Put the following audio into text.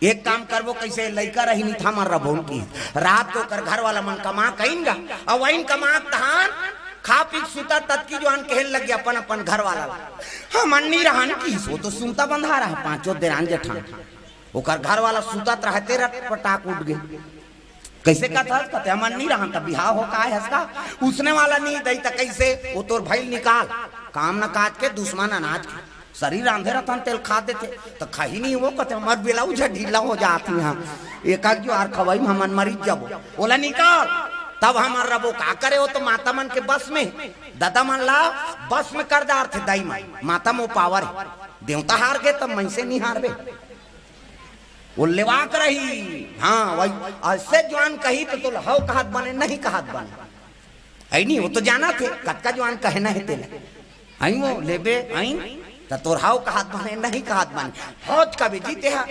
एक काम करबो कैसे लइका रही नहीं था मर रबो की रात को कर घर वाला मन कमा कहिनगा और वहीं कमा तहान खा पी सुता तत की जो कहन लग गया अपन अपन घर वाला हम अन्नी रहन की सो तो सुनता बंधा रहा पांचों देरान जेठान ओकर घर वाला सुतत रहते रट पटाक उठ गए कैसे कहते हम अन्नी रहन तब बिहाव हो का है इसका उसने वाला नहीं दई त कैसे वो तोर भाई निकाल काम न काट के दुश्मन अनाज के शरीर आंधे रहता तेल खा देते तो खाही नहीं वो कहते मर बेलाऊ ढीला हो जाती हम एक जो आर खवाई हम मरीज जब बोला निकाल तब हमार रबो का करे हो तो माता मन के बस में दादा मन ला बस में कर दार थे दाई मन माता में पावर है देवता हार गए तब मैं से नहीं हार गए वो लेवाक रही हाँ वही ऐसे जवान कही तो हव कहत बने नहीं कहत बने आई नहीं वो तो जाना थे कटका जवान कहना है तेरे आई वो लेबे आई तो तोर हाव कहत बने नहीं कहत बने हौज का भी जीते है